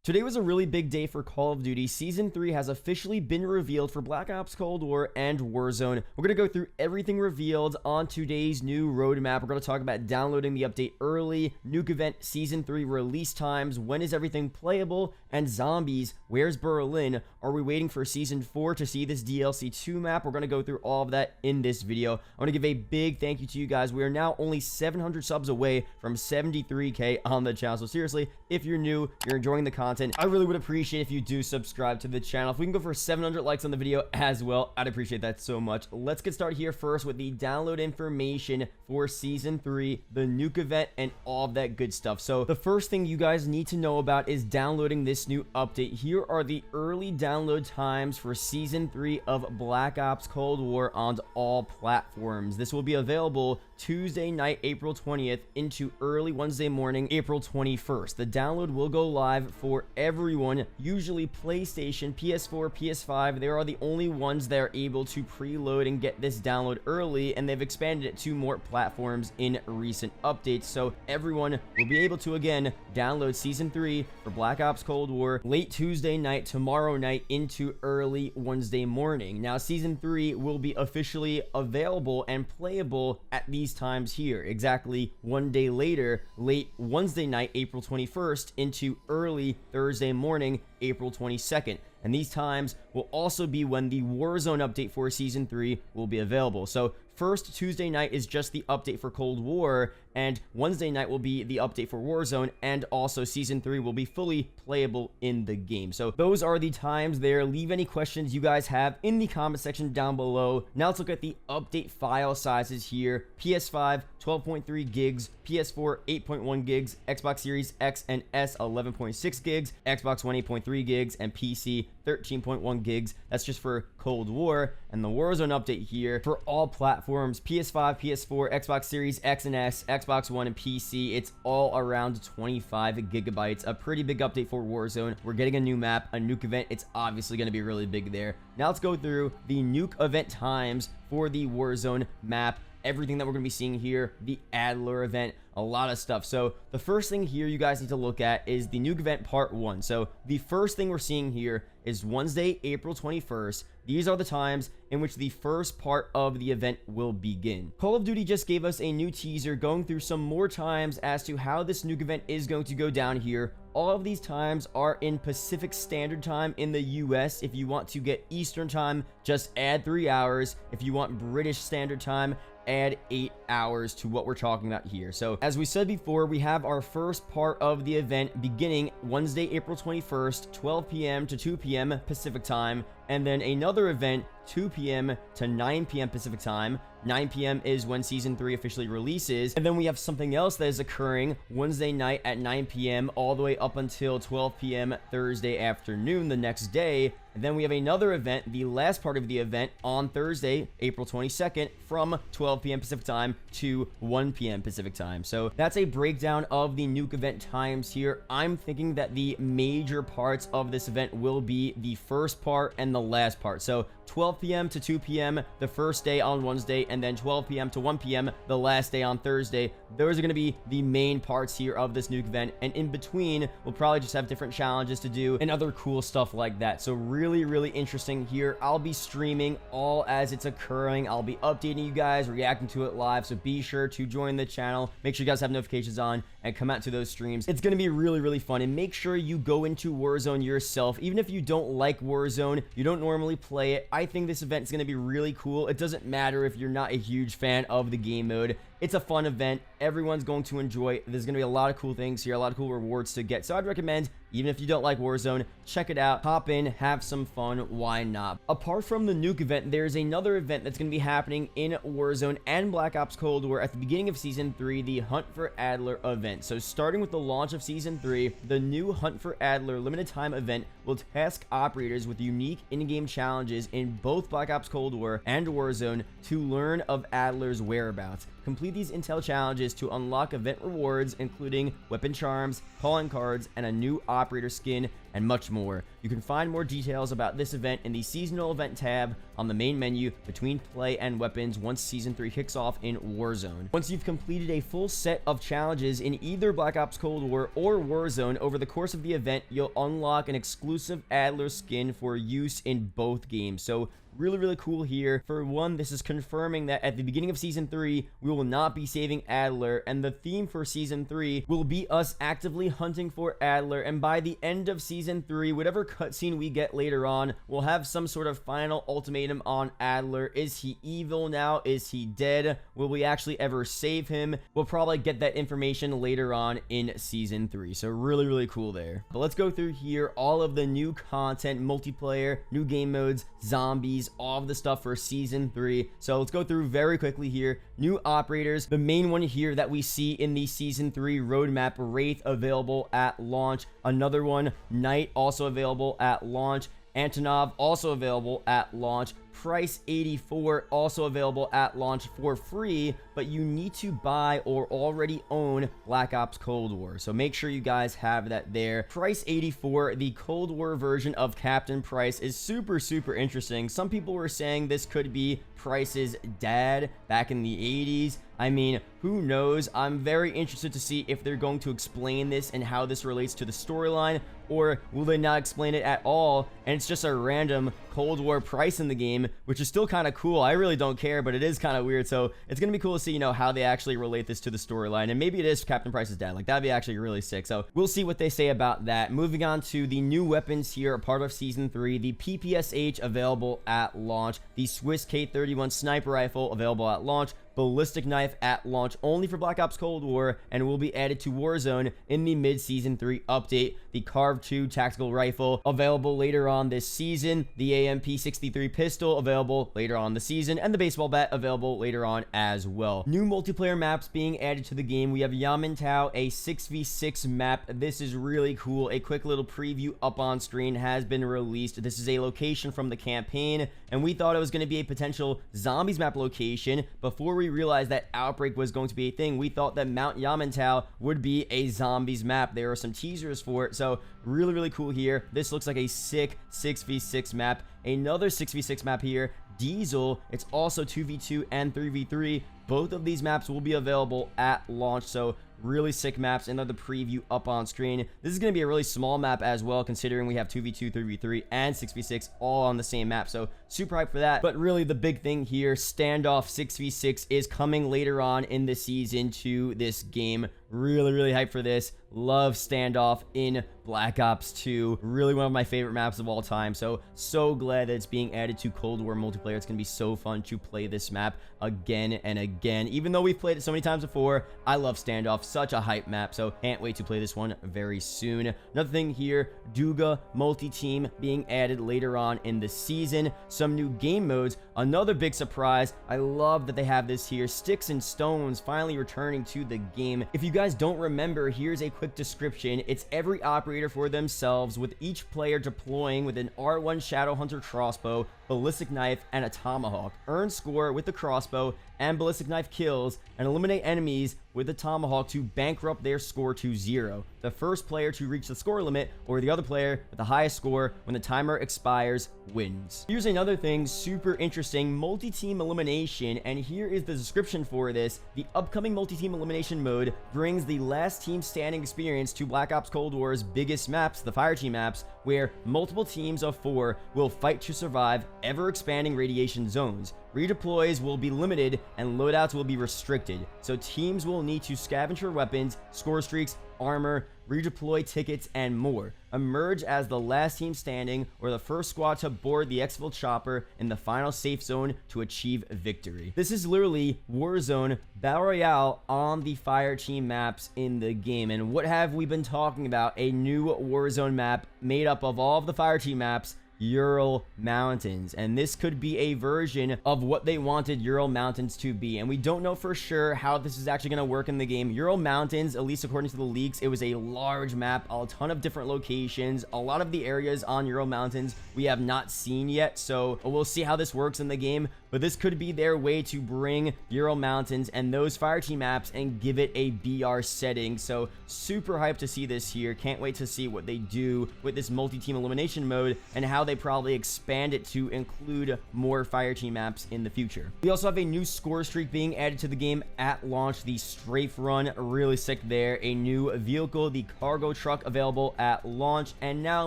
Today was a really big day for Call of Duty. Season 3 has officially been revealed for Black Ops Cold War and Warzone. We're going to go through everything revealed on today's new roadmap. We're going to talk about downloading the update early, Nuke event, Season 3 release times, when is everything playable, and zombies, where's Berlin? Are we waiting for Season 4 to see this DLC 2 map? We're going to go through all of that in this video. I want to give a big thank you to you guys. We are now only 700 subs away from 73K on the channel. So seriously, if you're new, you're enjoying the content, I really would appreciate if you do subscribe to the channel. If we can go for 700 likes on the video as well, I'd appreciate that so much. Let's get started here first with the download information for Season 3, the Nuke event, and all of that good stuff. So the first thing you guys need to know about is downloading this new update. Here are the early download times for Season 3 of Black Ops Cold War on all platforms. This will be available Tuesday night, April 20th into early Wednesday morning, April 21st. The download will go live for everyone, usually PlayStation, PS4, PS5. They are the only ones that are able to preload and get this download early, and they've expanded it to more platforms in recent updates. So everyone will be able to again download Season 3 for Black Ops Cold War late Tuesday night, tomorrow night into early Wednesday morning. Now Season 3 will be officially available and playable at these times here, exactly one day later, late Wednesday night, April 21st into early Thursday morning, April 22nd. And these times will also be when the Warzone update for Season 3 will be available. So first Tuesday night is just the update for Cold War, and Wednesday night will be the update for Warzone, and also Season 3 will be fully playable in the game. So those are the times there. Leave any questions you guys have in the comment section down below. Now let's look at the update file sizes here. PS5, 12.3 gigs, PS4, 8.1 gigs, Xbox Series X and S, 11.6 gigs, Xbox One, 8.3 gigs, and PC, 13.1 gigs. That's just for Cold War. And the Warzone update here for all platforms, PS5, PS4, Xbox Series X and S, Xbox One, and PC, it's all around 25 gigabytes. A pretty big update for Warzone. We're getting a new map, a Nuke event. It's obviously going to be really big there. Now let's go through the Nuke event times for the Warzone map. Everything that we're going to be seeing here, the Adler event, a lot of stuff. So the first thing here you guys need to look at is the Nuke event part 1. So the first thing we're seeing here is Wednesday, April 21st. These are the times in which the first part of the event will begin. Call of Duty just gave us a new teaser going through some more times as to how this Nuke event is going to go down here. All of these times are in Pacific Standard Time in the US. If you want to get Eastern Time, just add 3 hours. If you want British Standard Time, add 8 hours to what we're talking about here. So as we said before, we have our first part of the event beginning Wednesday, April 21st, 12 p.m. to 2 p.m. Pacific Time, and then another event 2 p.m. to 9 p.m. Pacific Time. 9 p.m. is when Season 3 officially releases. And then we have something else that is occurring Wednesday night at 9 p.m. all the way up until 12 p.m. Thursday afternoon the next day. And then we have another event, the last part of the event, on Thursday, April 22nd, from 12 p.m. Pacific Time to 1 p.m. Pacific Time. So that's a breakdown of the Nuke event times here. I'm thinking that the major parts of this event will be the first part and the last part. So 12 p.m. to 2 p.m. the first day on Wednesday, and then 12 p.m. to 1 p.m. the last day on Thursday. Those are going to be the main parts here of this Nuke event, and in between, we'll probably just have different challenges to do and other cool stuff like that. So really interesting here. I'll be streaming all as it's occurring. I'll be updating you guys, reacting to it live, so be sure to join the channel. Make sure you guys have notifications on and come out to those streams. It's going to be really fun, and make sure you go into Warzone yourself. Even if you don't like Warzone, you don't normally play it, I think this event is going to be really cool. It doesn't matter if you're not a huge fan of the game mode. It's a fun event. Everyone's going to enjoy it. There's going to be a lot of cool things here, a lot of cool rewards to get. So I'd recommend, even if you don't like Warzone, check it out, hop in, have some fun. Why not? Apart from the Nuke event, there's another event that's going to be happening in Warzone and Black Ops Cold War at the beginning of Season 3, the Hunt for Adler event. So starting with the launch of Season 3, the new Hunt for Adler limited time event will task operators with unique in-game challenges in both Black Ops Cold War and Warzone to learn of Adler's whereabouts. Complete these intel challenges to unlock event rewards, including weapon charms, calling cards, and a new operator skin, and much more. You can find more details about this event in the seasonal event tab on the main menu between play and weapons once Season 3 kicks off in Warzone. Once you've completed a full set of challenges in either Black Ops Cold War or Warzone over the course of the event, you'll unlock an exclusive Adler skin for use in both games. So really cool here. For one, this is confirming that at the beginning of Season 3, we will not be saving Adler, and the theme for Season 3 will be us actively hunting for Adler, and by the end of Season 3, whatever cutscene we get later on, we'll have some sort of final ultimatum on Adler. Is he evil now? Is he dead? Will we actually ever save him? We'll probably get that information later on in Season 3, so really cool there. But let's go through here all of the new content, multiplayer, new game modes, zombies, all of the stuff for Season 3. So let's go through very quickly here. New operators, the main one here that we see in the Season 3 roadmap, Wraith, available at launch. Another one, Knight, also available at launch. Antonov, also available at launch. Price 84, also available at launch for free, but you need to buy or already own Black Ops Cold War, so make sure you guys have that there. Price 84, the Cold War version of Captain Price, is super interesting. Some people were saying this could be Price's dad back in the 80s. I mean, who knows? I'm very interested to see if they're going to explain this and how this relates to the storyline, or will they not explain it at all, and it's just a random Cold War Price in the game, which is still kind of cool. I really don't care, but it is kind of weird, so it's going to be cool to see, you know, how they actually relate this to the storyline, and maybe it is Captain Price's dad. Like, that'd be actually really sick, so we'll see what they say about that. Moving on to the new weapons here, a part of Season 3, the PPSH available at launch, the Swiss K31 sniper rifle available at launch, ballistic knife at launch only for Black Ops Cold War, and will be added to Warzone in the mid-Season 3 update. The Carve 2 tactical rifle available later on this season, the AMP-63 pistol available later on the season, and the baseball bat available later on as well. New multiplayer maps being added to the game. We have Yamantau, a 6v6 map. This is really cool. A quick little preview up on screen has been released. This is a location from the campaign, and we thought it was going to be a potential zombies map location. Before we realized that Outbreak was going to be a thing, we thought that Mount Yamantau would be a zombies map. There are some teasers for it, so really cool here. This looks like a sick 6v6 map. Another 6v6 map here, Diesel. It's also 2v2 and 3v3. Both of these maps will be available at launch, so really sick maps. Another preview up on screen. This is going to be a really small map as well, considering we have 2v2, 3v3, and 6v6 all on the same map, so super hyped for that. But really the big thing here, Standoff 6v6 is coming later on in the season to this game. Really hyped for this. Love Standoff in Black Ops 2. Really one of my favorite maps of all time, so glad that it's being added to Cold War multiplayer. It's gonna be so fun to play this map again and again. Even though we've played it so many times before, I love Standoff. Such a hype map, so can't wait to play this one very soon. Another thing here, Duga multi-team being added later on in the season. Some new game modes. Another big surprise. I love that they have this here. Sticks and Stones finally returning to the game. If you guys don't remember, here's a quick description. It's every operator for themselves, with each player deploying with an R1 Shadowhunter crossbow, ballistic knife, and a tomahawk. Earn score with the crossbow and ballistic knife kills, and eliminate enemies with the tomahawk to bankrupt their score to 0. The first player to reach the score limit, or the other player with the highest score when the timer expires, wins. Here's another thing, super interesting, multi-team elimination, and here is the description for this. The upcoming multi-team elimination mode brings the last team standing experience to Black Ops Cold War's biggest maps, the fireteam maps, where multiple teams of 4 will fight to survive ever-expanding radiation zones. Redeploys will be limited and loadouts will be restricted, so teams will need to scavenge for weapons, score streaks, armor, redeploy tickets, and more. Emerge as the last team standing or the first squad to board the exfil chopper in the final safe zone to achieve victory. This is literally Warzone Battle Royale on the fire team maps in the game. And what have we been talking about? A new Warzone map made up of all of the fire team maps Ural Mountains, and this could be a version of what they wanted Ural Mountains to be, and we don't know for sure how this is actually going to work in the game. Ural Mountains, at least according to the leaks, it was a large map, a ton of different locations. A lot of the areas on Ural Mountains we have not seen yet, so we'll see how this works in the game. But this could be their way to bring Ural Mountains and those fireteam maps and give it a BR setting. So super hyped to see this here. Can't wait to see what they do with this multi-team elimination mode and how they probably expand it to include more fireteam maps in the future. We also have a new score streak being added to the game at launch, the Strafe Run. Really sick there. A new vehicle, the cargo truck, available at launch. And now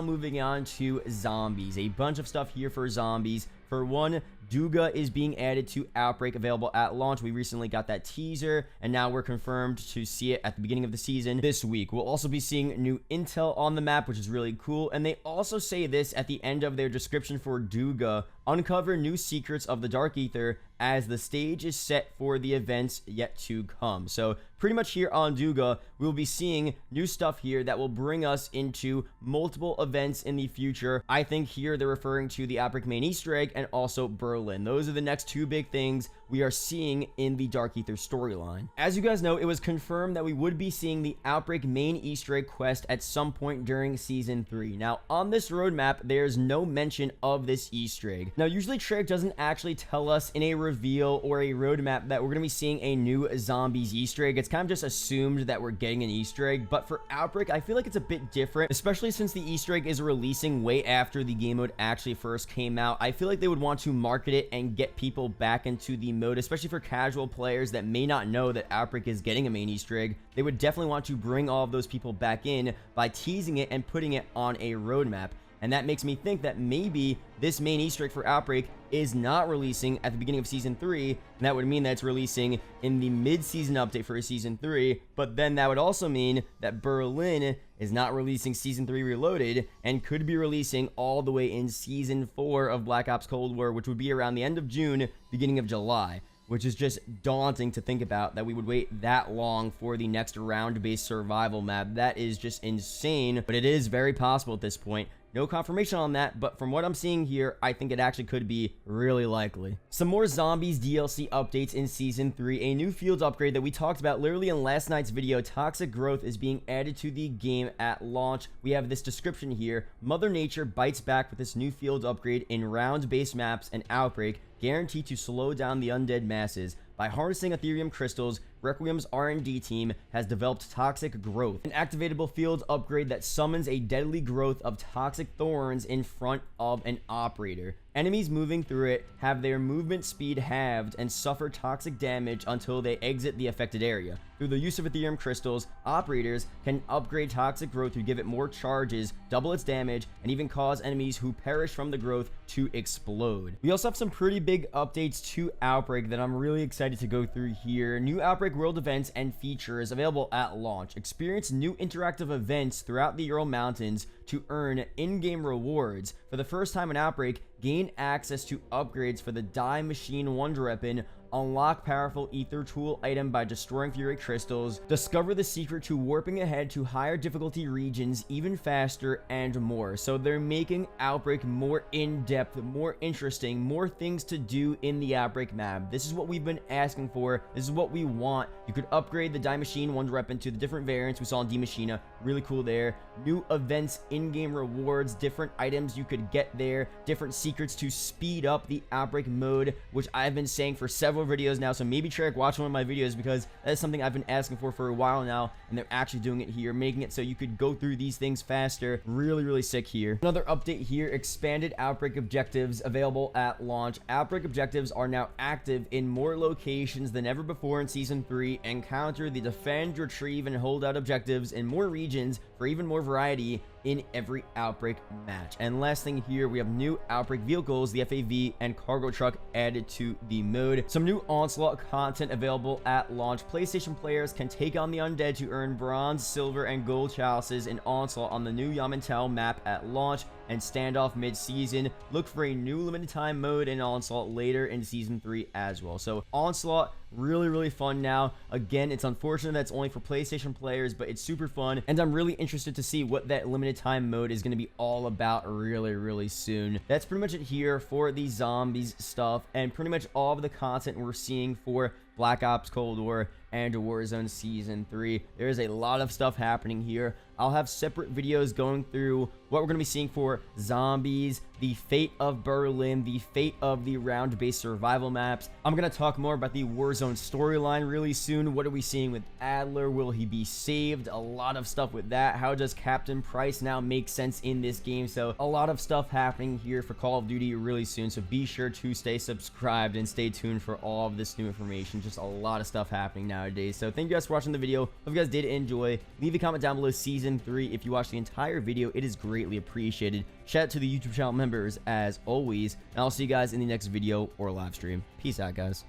moving on to zombies. A bunch of stuff here for zombies. For one, Duga is being added to Outbreak, available at launch. We recently got that teaser, and now we're confirmed to see it at the beginning of the season this week. We'll also be seeing new intel on the map, which is really cool. And they also say this at the end of their description for Duga: uncover new secrets of the Dark Ether as the stage is set for the events yet to come. So pretty much here on Duga, we'll be seeing new stuff here that will bring us into multiple events in the future. I think here they're referring to the Outbreak main Easter egg and also Berlin. Those are the next two big things we are seeing in the Dark Ether storyline. As you guys know, it was confirmed that we would be seeing the Outbreak main Easter egg quest at some point during Season 3. Now, on this roadmap, there's no mention of this Easter egg. Now, usually Treyarch doesn't actually tell us in a reveal or a roadmap that we're going to be seeing a new zombies Easter egg. It's kind of just assumed that we're getting an Easter egg, but for Outbreak, I feel like it's a bit different, especially since the Easter egg is releasing way after the game mode actually first came out. I feel like they would want to market it and get people back into the mode, especially for casual players that may not know that Outbreak is getting a main Easter egg. They would definitely want to bring all of those people back in by teasing it and putting it on a roadmap. And that makes me think that maybe this main Easter egg for Outbreak is not releasing at the beginning of Season 3, and that would mean that it's releasing in the mid-season update for Season 3, but then that would also mean that Berlin is not releasing Season 3 Reloaded and could be releasing all the way in Season 4 of Black Ops Cold War, which would be around the end of June, beginning of July. Which is just daunting to think about, that we would wait that long for the next round-based survival map. That is just insane, but it is very possible at this point. No confirmation on that, but from what I'm seeing here, I think it actually could be really likely. Some more Zombies DLC updates in Season 3. A new fields upgrade that we talked about literally in last night's video, Toxic Growth, is being added to the game at launch. We have this description here: Mother Nature bites back with this new fields upgrade in round-based maps and Outbreak, guaranteed to slow down the undead masses. By harnessing Ethereum crystals, Requiem's R&D team has developed Toxic Growth, an activatable fields upgrade that summons a deadly growth of toxic thorns in front of an operator. Enemies moving through it have their movement speed halved and suffer toxic damage until they exit the affected area. Through the use of Ethereum crystals, operators can upgrade Toxic Growth to give it more charges, double its damage, and even cause enemies who perish from the growth to explode. We also have some pretty big updates to Outbreak that I'm really excited to go through here. New Outbreak world events and features available at launch. Experience new interactive events throughout the Ural Mountains to earn in-game rewards. For the first time in Outbreak, gain access to upgrades for the Die Machine Wonder Weapon, unlock powerful ether tool item by destroying Fury crystals, discover the secret to warping ahead to higher difficulty regions even faster, and more. So they're making Outbreak more in-depth, more interesting, more things to do in the Outbreak map. This is what we've been asking for. This is what we want. You could upgrade the Die Machine Wonder Weapon to the different variants we saw in Die Machina. Really cool there. New events, in-game rewards, different items you could get there, different secrets to speed up the Outbreak mode, which I've been saying for several videos now. So maybe Treyarch, watch one of my videos, because that is something I've been asking for a while now, and they're actually doing it here, making it so you could go through these things faster. Really sick here. Another update here: expanded Outbreak objectives available at launch. Outbreak objectives are now active in more locations than ever before in Season 3. Encounter the defend, retrieve, and hold out objectives in more regions for even more variety in every Outbreak match. And last thing here, we have new Outbreak vehicles, the FAV and cargo truck, added to the mode. Some new Onslaught content available at launch. PlayStation players can take on the undead to earn bronze, silver, and gold chalices in Onslaught on the new Yamantau map at launch and Standoff mid-season. Look for a new limited time mode in Onslaught later in Season 3 as well. So Onslaught really fun now. Again, it's unfortunate that's only for PlayStation players, but it's super fun, and I'm really interested to see what that limited time mode is going to be all about really soon. That's pretty much it here for the zombies stuff, and pretty much all of the content we're seeing for Black Ops Cold War and Warzone Season 3. There is a lot of stuff happening here. I'll have separate videos going through what we're going to be seeing for zombies, the fate of Berlin, the fate of the round-based survival maps. I'm going to talk more about the Warzone storyline really soon. What are we seeing with Adler? Will he be saved? A lot of stuff with that. How does Captain Price now make sense in this game? So a lot of stuff happening here for Call of Duty really soon. So be sure to stay subscribed and stay tuned for all of this new information. Just a lot of stuff happening nowadays. So thank you guys for watching the video. Hope you guys did enjoy. Leave a comment down below Season 3 if you watched the entire video. It is greatly appreciated. Shout out to the YouTube channel members as always, and I'll see you guys in the next video or live stream. Peace out, guys.